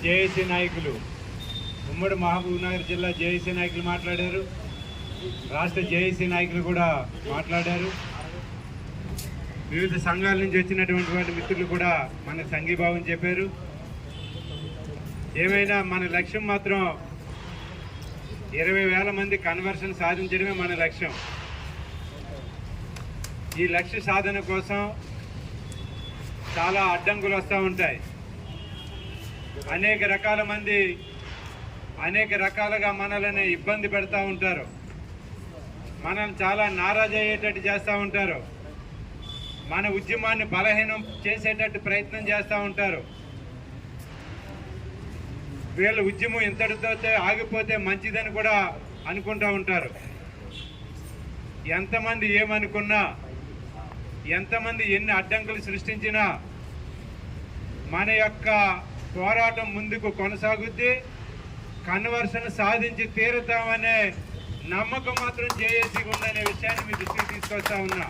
JAC నాయకులు, ఉమ్మడి మహబూబ్నగర్ జిల్లా జేఏసీ నాయకులు మాట్లాడారు, రాష్ట్ర జేఏసీ నాయకులు కూడా మాట్లాడారు. వివిధ సంఘాల నుంచి వచ్చినటువంటి మిత్రులు కూడా మన సంఘీభావం చెప్పారు. ఏమైనా మన లక్ష్యం మాత్రం 20,000 మంది కన్వర్షన్ సాధించడమే మన లక్ష్యం. ఈ లక్ష్య సాధన కోసం చాలా అడ్డంకులు వస్తూ ఉంటాయి. అనేక రకాల మంది అనేక రకాలుగా మనల్ని ఇబ్బంది పెడతా ఉంటారు, మనల్ని చాలా నారాజు అయ్యేటట్టు చేస్తూ ఉంటారు, మన ఉద్యమాన్ని బలహీనం చేసేటట్టు ప్రయత్నం చేస్తూ ఉంటారు. వీళ్ళ ఉద్యమం ఇంతటితో ఆగిపోతే మంచిదని కూడా అనుకుంటూ ఉంటారు. ఎంతమంది ఏమనుకున్నా, ఎంతమంది ఎన్ని అడ్డంకులు సృష్టించినా మన యొక్క పోరాటం ముందుకు కొనసాగుద్ది. కన్వర్షన్ సాధించి తీరుతామనే నమ్మకం మాత్రం జేఏసీ ఉందనే విషయాన్ని మీ దృష్టికి తీసుకొస్తా ఉన్నా.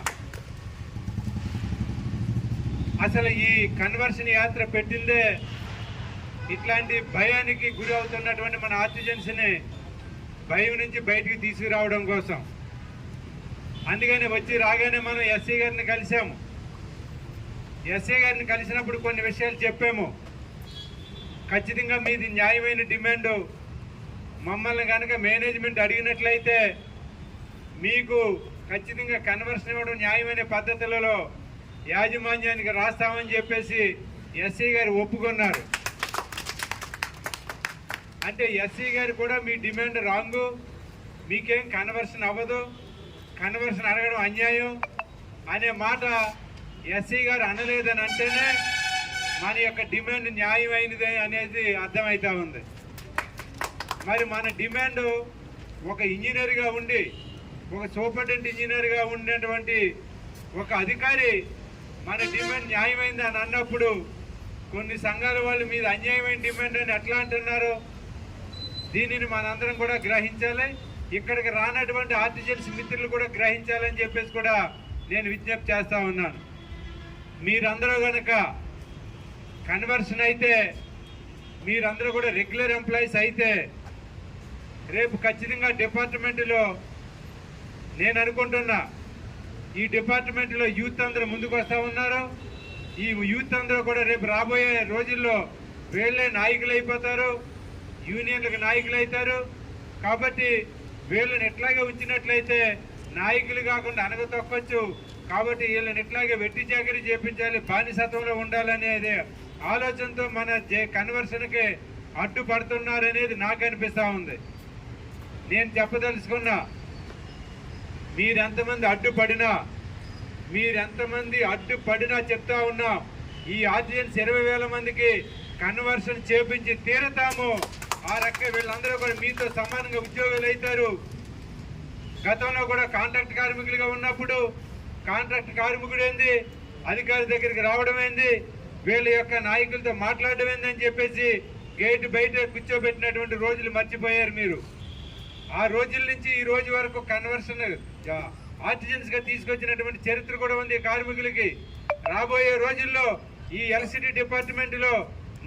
అసలు ఈ కన్వర్షన్ యాత్ర పెట్టిందే ఇట్లాంటి భయానికి గురి అవుతున్నటువంటి మన ఆర్టిజన్స్ని భయం నుంచి బయటికి తీసుకురావడం కోసం. అందుకని రాగానే మనం ఎస్సీ గారిని కలిసాము. ఎస్సీ గారిని కలిసినప్పుడు కొన్ని విషయాలు చెప్పాము. ఖచ్చితంగా మీది న్యాయమైన డిమాండ్, మమ్మల్ని కనుక మేనేజ్మెంట్ అడిగినట్లయితే మీకు ఖచ్చితంగా కన్వర్షన్ ఇవ్వడం న్యాయమైన పద్ధతులలో యాజమాన్యానికి రాస్తామని చెప్పేసి ఎస్సీ గారు ఒప్పుకున్నారు. అంటే ఎస్సీ గారు కూడా మీ డిమాండ్ రాంగు, మీకేం కన్వర్షన్ అవ్వదు, కన్వర్షన్ అడగడం అన్యాయం అనే మాట ఎస్సీ గారు అనలేదని అంటేనే మన యొక్క డిమాండ్ న్యాయమైనది అనేది అర్థమవుతా ఉంది. మరి మన డిమాండ్ ఒక ఇంజనీర్గా ఉండి, ఒక సూపరింటెండెంట్ ఇంజనీర్గా ఉండేటువంటి ఒక అధికారి మన డిమాండ్ న్యాయమైంది అని అన్నప్పుడు కొన్ని సంఘాల వాళ్ళు మీద అన్యాయమైన డిమాండ్ అని ఎట్లా అంటున్నారు? దీనిని మనందరం కూడా గ్రహించాలి. ఇక్కడికి రానటువంటి ఆర్టిజన్స్ మిత్రులు కూడా గ్రహించాలని చెప్పేసి కూడా నేను విజ్ఞప్తి చేస్తా ఉన్నాను. మీరందరూ కనుక కన్వర్షన్ అయితే, మీరందరూ కూడా రెగ్యులర్ ఎంప్లాయీస్ అయితే రేపు ఖచ్చితంగా డిపార్ట్మెంట్లో నేను అనుకుంటున్నా ఈ డిపార్ట్మెంట్లో యూత్ అందరూ ముందుకు వస్తూ ఉన్నారు. ఈ యూత్ అందరూ కూడా రేపు రాబోయే రోజుల్లో వీళ్ళే నాయకులు అయిపోతారు, యూనియన్లకు నాయకులు అవుతారు. కాబట్టి వీళ్ళని ఎట్లాగే ఉంచినట్లయితే నాయకులు కాకుండా అనగతొక్కచ్చు. కాబట్టి వీళ్ళని ఎట్లాగే వెట్టి చాకరీ చేపించాలి, బానిసత్వంలో ఉండాలనేది ఆలోచనతో మన కన్వర్షన్కి అడ్డుపడుతున్నారనేది నాకు అనిపిస్తూ ఉంది. నేను చెప్పదలుచుకున్నా, మీరెంతమంది అడ్డుపడినా చెప్తా ఉన్నా, ఈ ఆర్డినెన్స్ 20,000 మందికి కన్వర్షన్ చేపించి తీరుతాము. ఆ రకంగా వీళ్ళందరూ కూడా మీతో సమానంగా ఉద్యోగులు అవుతారు. గతంలో కూడా కాంట్రాక్ట్ కార్మికులుగా ఉన్నప్పుడు కాంట్రాక్ట్ కార్మికుడు ఏంది, అధికారి దగ్గరికి రావడం ఏంది, వీళ్ళ యొక్క నాయకులతో మాట్లాడడం ఏందని చెప్పేసి గేట్ బయట కూర్చోబెట్టినటువంటి రోజులు మర్చిపోయారు మీరు. ఆ రోజుల నుంచి ఈ రోజు వరకు కన్వర్షన్ ఆర్టిజన్స్గా తీసుకొచ్చినటువంటి చరిత్ర కూడా ఉంది కార్మికులకి. రాబోయే రోజుల్లో ఈ ఎల్సిడి డిపార్ట్మెంట్లో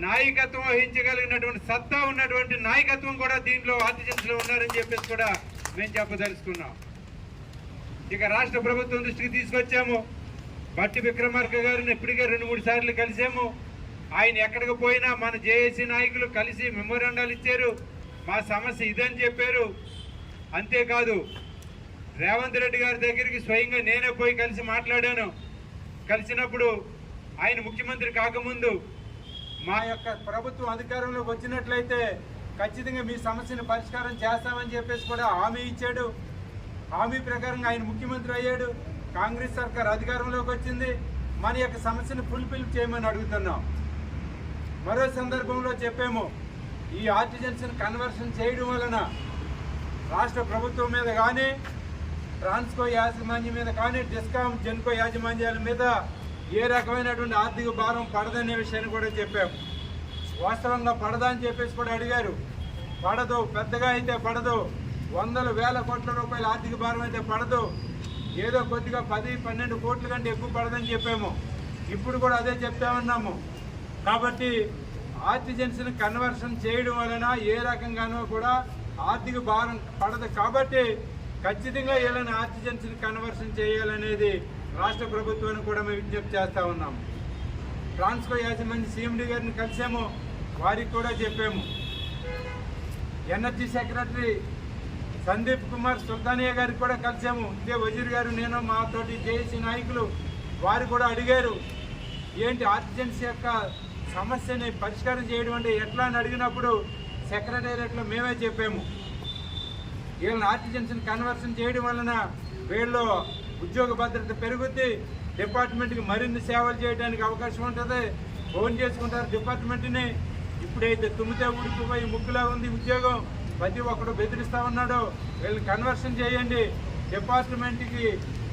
నాయకత్వం వహించగలిగినటువంటి సత్తా ఉన్నటువంటి నాయకత్వం కూడా దీంట్లో ఆర్టిజన్స్లో ఉన్నారని చెప్పేసి కూడా మేము చెప్పదలుచుకున్నాం. ఇక రాష్ట్ర ప్రభుత్వం దృష్టికి తీసుకొచ్చాము. బట్టి విక్రమార్క గారిని ఇప్పటికే 2-3 సార్లు కలిసాము. ఆయన ఎక్కడికి పోయినా మన జేఏసీ నాయకులు కలిసి మెమోరాండాలు ఇచ్చారు, మా సమస్య ఇదని చెప్పారు. అంతేకాదు రేవంత్ రెడ్డి గారి దగ్గరికి స్వయంగా నేనే పోయి కలిసి మాట్లాడాను. కలిసినప్పుడు ఆయన ముఖ్యమంత్రి కాకముందు మా యొక్క ప్రభుత్వం అధికారంలోకి వచ్చినట్లయితే ఖచ్చితంగా మీ సమస్యను పరిష్కారం చేస్తామని చెప్పేసి కూడా హామీ ఇచ్చాడు. హామీ ప్రకారంగా ఆయన ముఖ్యమంత్రి అయ్యాడు. కాంగ్రెస్ సర్కార్ అధికారంలోకి వచ్చింది. మన యొక్క సమస్యను ఫుల్ఫిల్ చేయమని అడుగుతున్నాం. మరో సందర్భంలో చెప్పాము, ఈ ఆర్టిజన్స్ని కన్వర్షన్ చేయడం వలన రాష్ట్ర ప్రభుత్వం మీద కానీ, ట్రాన్స్కో యాజమాన్యం మీద కానీ, డిస్కామ్ జెన్కో యాజమాన్యాల మీద ఏ రకమైనటువంటి ఆర్థిక భారం పడదనే విషయాన్ని కూడా చెప్పాము. వాస్తవంగా పడదా అని చెప్పేసి కూడా అడిగారు. పడదు, పెద్దగా అయితే పడదు. 100,000 కోట్ల రూపాయల ఆర్థిక భారం అయితే పడదు. ఏదో కొద్దిగా 10-12 కోట్ల కంటే ఎక్కువ పడదని చెప్పాము. ఇప్పుడు కూడా అదే చెప్తా ఉన్నాము. కాబట్టి ఆర్టిజన్స్ని కన్వర్షన్ చేయడం వలన ఏ రకంగానూ కూడా ఆర్థిక భారం పడదు. కాబట్టి ఖచ్చితంగా వీళ్ళని ఆర్టిజన్స్ని కన్వర్షన్ చేయాలనేది రాష్ట్ర ప్రభుత్వాన్ని కూడా మేము విజ్ఞప్తి చేస్తూ ఉన్నాము. ట్రాన్స్కో యాజమాన్య సీఎండీ గారిని కలిసాము, వారికి కూడా చెప్పాము. ఎనర్జీ సెక్రటరీ సందీప్ కుమార్ సుల్తానియా గారికి కూడా కలిసాము. ఇదే వజీర్ గారు, నేను, మాతోటి జేఏసీ నాయకులు వారు కూడా అడిగారు, ఏంటి ఆర్టిజన్స్ యొక్క సమస్యని పరిష్కారం చేయడం అంటే ఎట్లా అని అడిగినప్పుడు సెక్రటేరియట్లో మేమే చెప్పాము, వీళ్ళని ఆర్టిజన్స్ని కన్వర్షన్ చేయడం వలన వీళ్ళు ఉద్యోగ భద్రత పెరుగుద్ది, డిపార్ట్మెంట్కి మరిన్ని సేవలు చేయడానికి అవకాశం ఉంటుంది, ఫోన్ చేసుకుంటారు డిపార్ట్మెంట్ని. ఇప్పుడైతే తుమ్మితే ఊడిపోయి ముక్కులా ఉంది ఉద్యోగం, ప్రతి ఒక్కడు బెదిరిస్తూ ఉన్నాడు, వీళ్ళని కన్వర్షన్ చేయండి, డిపార్ట్మెంట్కి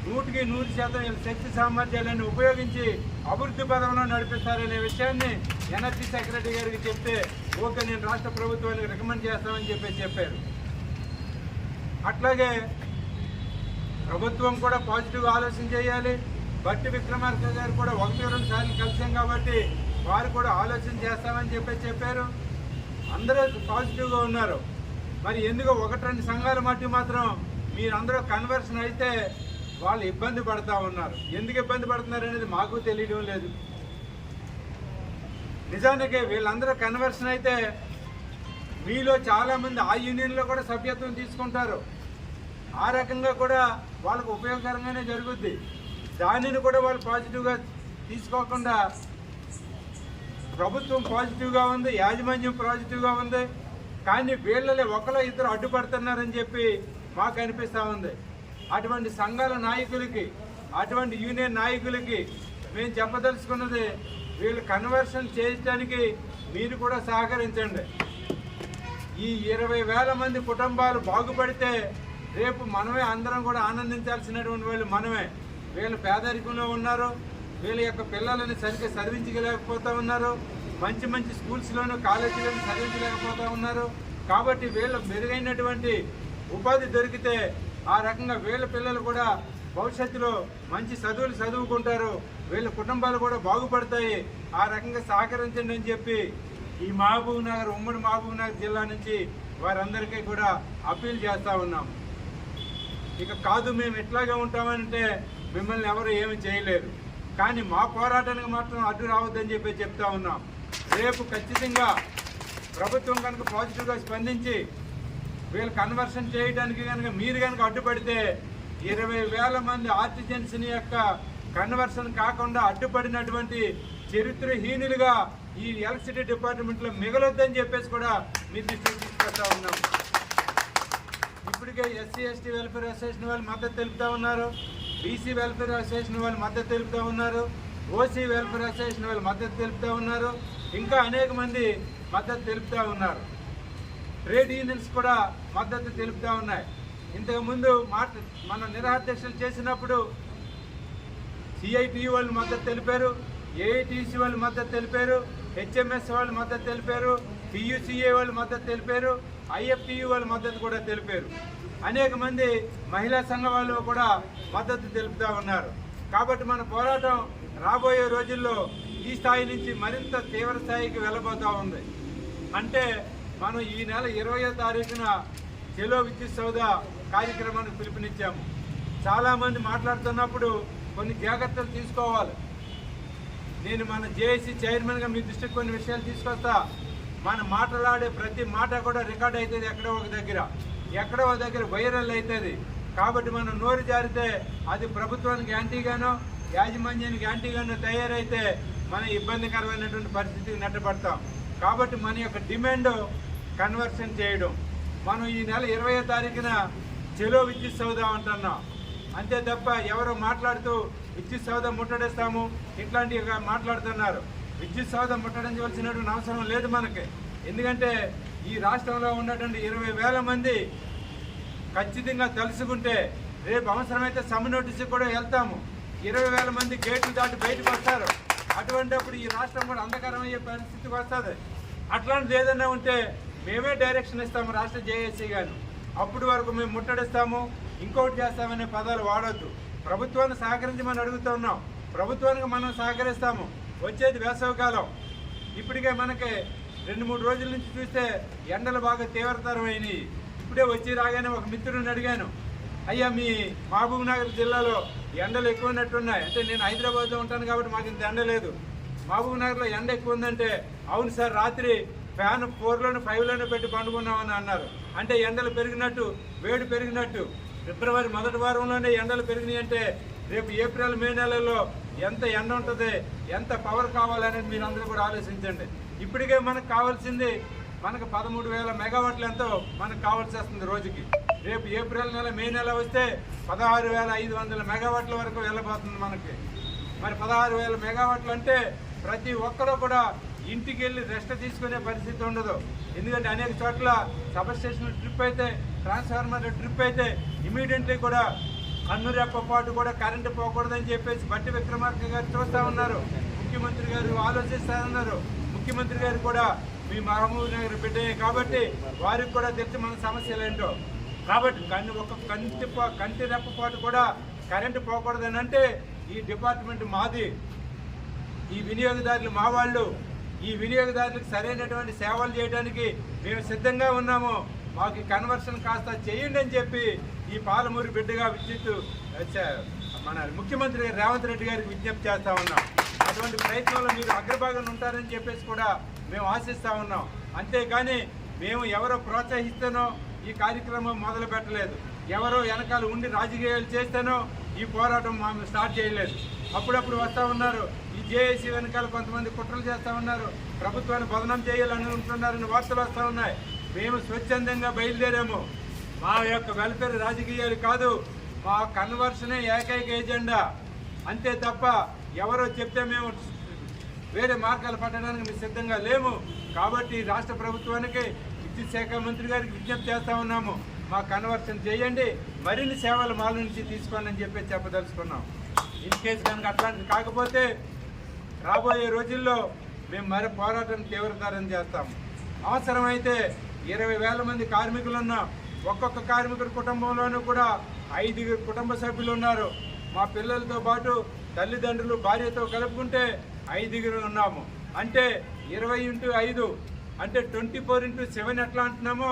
100% వీళ్ళ శక్తి సామర్థ్యాలను ఉపయోగించి అభివృద్ధి పదంలో నడిపిస్తారనే విషయాన్ని ఎనర్జీ సెక్రటరీ గారికి చెప్తే ఓకే నేను రాష్ట్ర ప్రభుత్వానికి రికమెండ్ చేస్తామని చెప్పారు. అట్లాగే ప్రభుత్వం కూడా పాజిటివ్గా ఆలోచన చేయాలి. బట్టి విక్రమార్క గారు కూడా 1-2 సార్లు కలిసాం కాబట్టి వారు కూడా ఆలోచన చేస్తామని చెప్పారు. అందరూ పాజిటివ్గా ఉన్నారు. మరి ఎందుకో 1-2 సంఘాల మట్టి మాత్రం మీరందరూ కన్వర్షన్ అయితే వాళ్ళు ఇబ్బంది పడుతూ ఉన్నారు. ఎందుకు ఇబ్బంది పడుతున్నారు అనేది మాకు తెలియడం లేదు. నిజానికి వీళ్ళందరూ కన్వర్షన్ అయితే మీలో చాలామంది ఆ యూనియన్లో కూడా సభ్యత్వం తీసుకుంటారు. ఆ రకంగా కూడా వాళ్ళకు ఉపయోగకరంగానే జరుగుద్ది. దానిని కూడా వాళ్ళు పాజిటివ్గా తీసుకోకుండా ప్రభుత్వం పాజిటివ్గా ఉంది, యాజమాన్యం పాజిటివ్గా ఉంది, కానీ వీళ్ళలో 1-2 అడ్డుపడుతున్నారని చెప్పి మాకు అనిపిస్తూ ఉంది. అటువంటి సంఘాల నాయకులకి, అటువంటి యూనియన్ నాయకులకి మేము చెప్పదలుచుకున్నది, వీళ్ళు కన్వర్షన్ చేయడానికి మీరు కూడా సహకరించండి. ఈ 20,000 మంది కుటుంబాలు బాగుపడితే రేపు మనమే అందరం కూడా ఆనందించాల్సినటువంటి వాళ్ళు మనమే. వీళ్ళు పేదరికంలో ఉన్నారు, వీళ్ళ యొక్క పిల్లలని సరిగ్గా చదివించలేకపోతూ ఉన్నారు, మంచి మంచి స్కూల్స్లోనూ కాలేజీలను చదివించలేకపోతూ ఉన్నారు. కాబట్టి వీళ్ళు మెరుగైనటువంటి ఉపాధి దొరికితే ఆ రకంగా వీళ్ళ పిల్లలు కూడా భవిష్యత్తులో మంచి చదువులు చదువుకుంటారు, వీళ్ళ కుటుంబాలు కూడా బాగుపడతాయి. ఆ రకంగా సహకరించండి అని చెప్పి ఈ మహబూబ్నగర్, ఉమ్మడి మహబూబ్నగర్ జిల్లా నుంచి వారందరికీ కూడా అప్పీల్ చేస్తూ ఉన్నాం. ఇక కాదు మేము ఎట్లాగే ఉంటామంటే మిమ్మల్ని ఎవరు ఏమి చేయలేరు, కానీ మా పోరాటానికి మాత్రం అడ్డు రావద్దని చెప్పి చెప్తా ఉన్నాం. రేపు ఖచ్చితంగా ప్రభుత్వం కనుక పాజిటివ్గా స్పందించి వీళ్ళు కన్వర్షన్ చేయడానికి కనుక మీరు కనుక అడ్డుపడితే 20,000 మంది ఆర్టిజన్స్ని యొక్క కన్వర్షన్ కాకుండా అడ్డుపడినటువంటి చరిత్రహీనులుగా ఈ ఎలక్ట్రిసిటీ డిపార్ట్మెంట్లో మిగలొద్దని చెప్పేసి కూడా మీరు దృష్టికి తీసుకొస్తా ఉన్నాం. ఇప్పటికే SC/ST వెల్ఫేర్ అసోసియేషన్ వాళ్ళు మద్దతు తెలుపుతూ ఉన్నారు, BC వెల్ఫేర్ అసోసియేషన్ వాళ్ళు మద్దతు తెలుపుతూ ఉన్నారు, OC వెల్ఫేర్ అసోసియేషన్ వాళ్ళు మద్దతు తెలుపుతూ ఉన్నారు, ఇంకా అనేక మంది మద్దతు తెలుపుతూ ఉన్నారు. ట్రేడ్ యూనియన్స్ కూడా మద్దతు తెలుపుతూ ఉన్నాయి. ఇంతకుముందు మన నిరాధ్యక్షులు చేసినప్పుడు CITU వాళ్ళు మద్దతు తెలిపారు, AITC వాళ్ళు మద్దతు తెలిపారు, HMS వాళ్ళు మద్దతు తెలిపారు, PUCA వాళ్ళు మద్దతు తెలిపారు, IFTU వాళ్ళు మద్దతు కూడా తెలిపారు. అనేక మంది మహిళా సంఘ వాళ్ళు కూడా మద్దతు తెలుపుతూ ఉన్నారు. కాబట్టి మన పోరాటం రాబోయే రోజుల్లో ఈ స్థాయి నుంచి మరింత తీవ్ర స్థాయికి వెళ్ళబోతూ ఉంది. అంటే మనం ఈ నెల 20వ తారీఖున చెలో విద్యుత్ సౌదా కార్యక్రమానికి పిలుపునిచ్చాము. చాలామంది మాట్లాడుతున్నప్పుడు కొన్ని జాగ్రత్తలు తీసుకోవాలి. నేను మన జేఏసీ చైర్మన్గా మీ దృష్టికి కొన్ని విషయాలు తీసుకొస్తా. మన మాట్లాడే ప్రతి మాట కూడా రికార్డ్ అవుతుంది, ఎక్కడో ఒక దగ్గర వైరల్ అవుతుంది. కాబట్టి మనం నోరు జారితే అది ప్రభుత్వానికి యాంటీగానో యాజమాన్యానికి యాంటీగానో తయారైతే మన ఇబ్బందికరమైనటువంటి పరిస్థితికి నెట్టబడతాం. కాబట్టి మన యొక్క డిమాండ్ కన్వర్షన్ చేయడం. మనం ఈ నెల 20వ తారీఖున చెలో విద్యుత్ సౌదా అంటున్నాం. అంతే తప్ప ఎవరో మాట్లాడుతూ విద్యుత్ సౌదా ముట్టడిస్తాము ఇట్లాంటివి మాట్లాడుతున్నారు. విద్యుత్ సౌదా ముట్టడించవలసినటువంటి అవసరం లేదు మనకి. ఎందుకంటే ఈ రాష్ట్రంలో ఉన్నటువంటి 20,000 మంది ఖచ్చితంగా తెలుసుకుంటే రేపు అవసరమైతే సమ్ నోటీసు కూడా వెళ్తాము. 20,000 మంది గేట్లు దాటి బయటకు వస్తారు. అటువంటిప్పుడు ఈ రాష్ట్రం కూడా అంధకారమయ్యే పరిస్థితికి వస్తుంది. అట్లాంటిది ఏదైనా ఉంటే మేమే డైరెక్షన్ ఇస్తాము రాష్ట్ర జేఏసీ గాను. అప్పటి వరకు మేము ముట్టడిస్తాము, ఇంకోటి చేస్తామనే పదాలు వాడొద్దు. ప్రభుత్వాన్ని సహకరించమని అడుగుతున్నాం. ప్రభుత్వానికి మనం సహకరిస్తాము. వచ్చేది వేసవికాలం, ఇప్పటికే మనకి 2-3 రోజుల నుంచి చూస్తే ఎండలు బాగా తీవ్రతరమైనవి. ఇప్పుడే వచ్చి రాగానే ఒక మిత్రుడిని అడిగాను, అయ్యా మీ మహబూబ్ నగర్ జిల్లాలో ఎండలు ఎక్కువ ఉన్నట్టున్నాయి అంటే, నేను హైదరాబాద్లో ఉంటాను కాబట్టి మాకు ఇంత ఎండ లేదు, మహబూబ్ నగర్లో ఎండ ఎక్కువ ఉందంటే, అవును సార్ రాత్రి ఫ్యాన్ 4లోను 5లోను పెట్టి పండుకున్నామని అన్నారు. అంటే ఎండలు పెరిగినట్టు, వేడి పెరిగినట్టు. ఫిబ్రవరి మొదటి వారంలోనే ఎండలు పెరిగినాయి అంటే రేపు ఏప్రిల్ మే నెలల్లో ఎంత ఎండ ఉంటుంది, ఎంత పవర్ కావాలనేది మీరు అందరూ కూడా ఆలోచించండి. ఇప్పటికే మనకు కావాల్సింది మనకు 13,000 మెగావాట్లు ఎంతో మనకు కావాల్సి వస్తుంది రోజుకి. రేపు ఏప్రిల్ నెల మే నెల వస్తే 16,500 మెగావాట్ల వరకు వెళ్ళబోతుంది మనకి. మరి 16,000 మెగావాట్లు అంటే ప్రతి ఒక్కరూ కూడా ఇంటికి వెళ్ళి రెస్ట్ తీసుకునే పరిస్థితి ఉండదు. ఎందుకంటే అనేక చోట్ల సబ్ స్టేషన్ ట్రిప్ అయితే, ట్రాన్స్ఫార్మర్ ట్రిప్ అయితే ఇమీడియట్లీ కూడా కన్నురెప్ప పాటు కూడా కరెంటు పోకూడదని చెప్పేసి బట్టి విక్రమార్క గారు చూస్తూ ఉన్నారు. ముఖ్యమంత్రి గారు ఆలోచిస్తూ ఉన్నారు. ముఖ్యమంత్రి గారు కూడా మీ మహబూబ్ నగర్ బిడ్డే కాబట్టి వారికి కూడా తెలిసి మన సమస్యలు ఏంటో. కాబట్టి కంటి రెప్పపాటు కూడా కరెంటు పోకూడదని అంటే ఈ డిపార్ట్మెంట్ మాది, ఈ వినియోగదారులు మా వాళ్ళు, ఈ వినియోగదారులకు సరైనటువంటి సేవలు చేయడానికి మేము సిద్ధంగా ఉన్నాము. మాకు కన్వర్షన్ కాస్త చేయండి అని చెప్పి ఈ పాలమూరు బిడ్డగా మన ముఖ్యమంత్రి రేవంత్ రెడ్డి గారికి విజ్ఞప్తి చేస్తూ ఉన్నాం. అటువంటి ప్రయత్నంలో మీరు అగ్రభాగంలో ఉంటారని చెప్పేసి కూడా మేము ఆశిస్తూ ఉన్నాం. అంతేగాని మేము ఎవరో ప్రోత్సహిస్తేనో ఈ కార్యక్రమం మొదలు పెట్టలేదు, ఎవరో వెనకాల ఉండి రాజకీయాలు చేస్తేనో ఈ పోరాటం మేము స్టార్ట్ చేయలేదు. అప్పుడప్పుడు వస్తూ ఉన్నారు, ఈ జేఏసీ వెనకాల కొంతమంది కుట్రలు చేస్తూ ఉన్నారు, ప్రభుత్వాన్ని బదనం చేయాలని ఉంటున్నారని వార్తలు వస్తూ ఉన్నాయి. మేము స్వచ్ఛందంగా బయలుదేరాము. మా యొక్క వెల్ఫేర్ రాజకీయాలు కాదు, మా కన్వర్షనే ఏకైక ఎజెండా. అంతే తప్ప ఎవరో చెప్తే మేము వేరే మార్గాలు పట్టడానికి మేము సిద్ధంగా లేము. కాబట్టి రాష్ట్ర ప్రభుత్వానికి, విద్యుత్ శాఖ మంత్రి గారికి విజ్ఞప్తి చేస్తూ ఉన్నాము, మా కన్వర్షన్ చేయండి, మరిన్ని సేవలు మాల నుంచి తీసుకోండి అని చెప్పి చెప్పదలుచుకున్నాం. ఇన్ కేసు కనుక అట్లాంటిది కాకపోతే రాబోయే రోజుల్లో మేము మరి పోరాటం తీవ్రతరం చేస్తాము. అవసరమైతే 20,000 మంది కార్మికులు ఉన్నాం. ఒక్కొక్క కార్మికుడి కుటుంబంలోనూ కూడా 5 కుటుంబ సభ్యులు ఉన్నారు. మా పిల్లలతో పాటు తల్లిదండ్రులు, భార్యతో కలుపుకుంటే 5 ఉన్నాము. అంటే 20x5 అంటే 24x7 ఎట్లా అంటున్నామో,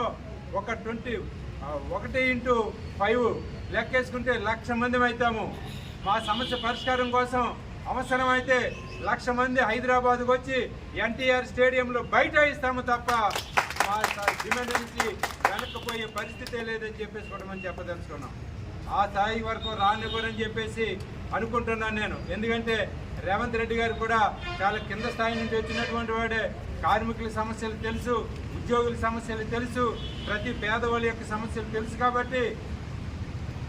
1x5 లెక్కేసుకుంటే 1,00,000 మంది అవుతాము. మా సమస్య పరిష్కారం కోసం అవసరమైతే 1,00,000 మంది హైదరాబాద్కు వచ్చి ఎన్టీఆర్ స్టేడియంలో బైఠాయిస్తాము తప్ప మా డిమాండ్ నుంచి వెనక్కిపోయే పరిస్థితే లేదని చెప్పేసి కూడా మనం చెప్పదలుచుకున్నాం. ఆ స్థాయి వరకు రానివ్వరని చెప్పేసి అనుకుంటున్నాను నేను. ఎందుకంటే రేవంత్ రెడ్డి గారు కూడా చాలా కింద స్థాయి నుంచి వచ్చినటువంటి వాడే. కార్మికుల సమస్యలు తెలుసు, ఉద్యోగుల సమస్యలు తెలుసు, ప్రతి పేదవాళ్ళ యొక్క సమస్యలు తెలుసు. కాబట్టి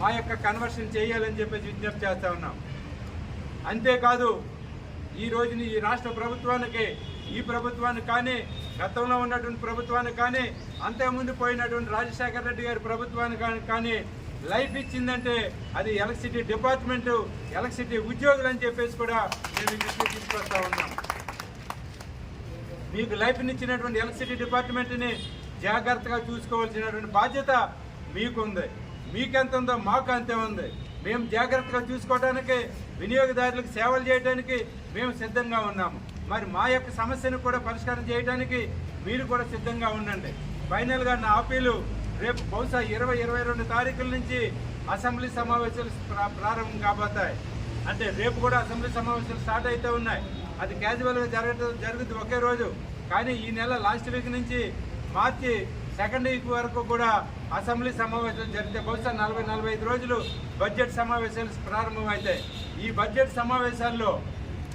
మా యొక్క కన్వర్షన్ చేయాలని చెప్పేసి విజ్ఞప్తి చేస్తూ ఉన్నాం. అంతేకాదు ఈ రోజుని ఈ రాష్ట్ర ప్రభుత్వానికి, ఈ ప్రభుత్వానికి కానీ, గతంలో ఉన్నటువంటి ప్రభుత్వానికి కానీ, అంతకుముందు పోయినటువంటి రాజశేఖర రెడ్డి గారి ప్రభుత్వానికి కానీ లైఫ్ ఇచ్చిందంటే అది ఎలక్ట్రిసిటీ డిపార్ట్మెంటు, ఎలక్ట్రిసిటీ ఉద్యోగులు అని చెప్పేసి కూడా మేము దృష్టికి తీసుకొస్తా ఉన్నాం. మీకు లైఫ్నిచ్చినటువంటి ఎలక్ట్రిసిటీ డిపార్ట్మెంట్ని జాగ్రత్తగా చూసుకోవాల్సినటువంటి బాధ్యత మీకుంది. మీకెంత ఉందో మాకు అంతే ఉంది. మేము జాగ్రత్తగా చూసుకోవడానికి, వినియోగదారులకు సేవలు చేయడానికి మేము సిద్ధంగా ఉన్నాము. మరి మా యొక్క సమస్యను కూడా పరిష్కారం చేయడానికి మీరు కూడా సిద్ధంగా ఉండండి. ఫైనల్గా నా అప్పీలు, రేపు బహుశా 20-22 తారీఖుల నుంచి అసెంబ్లీ సమావేశాలు ప్రారంభం కాబోతాయి. అంటే రేపు కూడా అసెంబ్లీ సమావేశాలు స్టార్ట్ అయితే ఉన్నాయి. అది క్యాజువల్గా జరుగుతుంది ఒకే రోజు. కానీ ఈ నెల లాస్ట్ వీక్ నుంచి మార్చి 2nd వీక్ వరకు కూడా అసెంబ్లీ సమావేశాలు జరిగితే బహుశా 40-45 రోజులు బడ్జెట్ సమావేశాలు ప్రారంభమవుతాయి. ఈ బడ్జెట్ సమావేశాల్లో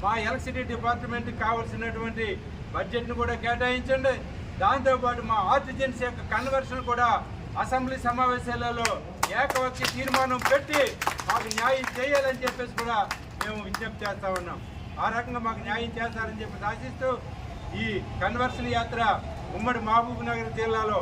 మా ఎలక్ట్రిసిటీ డిపార్ట్మెంట్కి కావాల్సినటువంటి బడ్జెట్ను కూడా కేటాయించండి. దాంతోపాటు మా ఆర్టిజన్స్ యొక్క కన్వర్షన్ కూడా అసెంబ్లీ సమావేశాలలో ఏకవక్తి తీర్మానం పెట్టి మాకు న్యాయం చేయాలని చెప్పేసి కూడా మేము విజ్ఞప్తి చేస్తూ ఉన్నాం. ఆ రకంగా మాకు న్యాయం చేస్తారని చెప్పి ఆశిస్తూ ఈ కన్వర్షన్ యాత్ర ఉమ్మడి మహబూబ్ నగర్ జిల్లాలో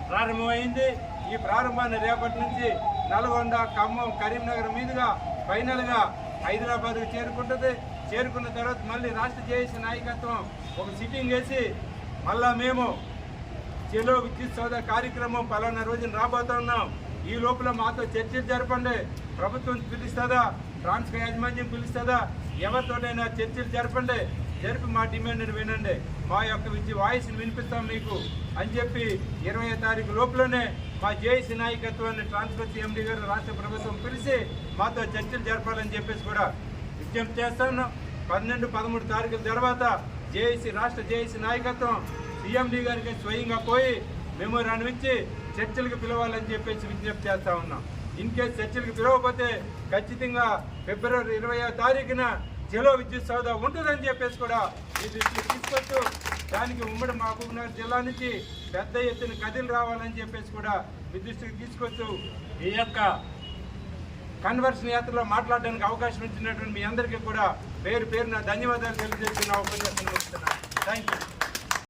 ప్రారంభమైంది. ఈ ప్రారంభాన్ని రేపటి నుంచి నల్గొండ, ఖమ్మం, కరీంనగర్ మీదుగా ఫైనల్గా హైదరాబాద్కు చేరుకుంటుంది. చేరుకున్న తర్వాత మళ్ళీ రాష్ట్ర జేఏసీ నాయకత్వం ఒక సిట్టింగ్ వేసి మళ్ళా మేము చెలో విద్యుత్ సోదా కార్యక్రమం పలానా రోజున రాబోతున్నాం, ఈ లోపల మాతో చర్చలు జరపండి, ప్రభుత్వం పిలుస్తుందా, ట్రాన్స్కో యాజమాన్యం పిలుస్తుందా, ఎవరితోటైనా చర్చలు జరపండి, జరిపి మా డిమాండ్ని వినండి, మా యొక్క వాయిస్ని వినిపిస్తాం మీకు అని చెప్పి 20వ తారీఖు లోపలనే మా జేఏసీ నాయకత్వాన్ని ట్రాన్స్ఫర్ ఎండీ గారు రాష్ట్ర ప్రభుత్వం పిలిచి మాతో చర్చలు జరపాలని చెప్పేసి కూడా విజ్ఞప్తి చేస్తాను. 12, 13 తారీఖుల తర్వాత రాష్ట్ర జేఏసీ నాయకత్వం సీఎండీ గారికి స్వయంగా పోయి మెమోరాండం ఇచ్చి చర్చలకు పిలవాలని చెప్పేసి విజ్ఞప్తి చేస్తా ఉన్నాం. ఇన్ కేసు చర్చలకు పిలవకపోతే ఖచ్చితంగా ఫిబ్రవరి 20వ తారీఖున జిల్లా విద్యుత్ సౌదా ఉంటుందని చెప్పేసి కూడా ఈ దృష్టికి తీసుకొచ్చు. దానికి ఉమ్మడి మహబూబ్నగర్ జిల్లా నుంచి పెద్ద ఎత్తున కథలు రావాలని చెప్పేసి కూడా మీ దృష్టికి తీసుకొచ్చు. ఈ యొక్క కన్వర్షన్ యాత్రలో మాట్లాడడానికి అవకాశం ఇచ్చినటువంటి మీ అందరికీ కూడా పేరున ధన్యవాదాలు తెలియజేస్తున్న అవకాశం ఇస్తున్నాను. Thank you.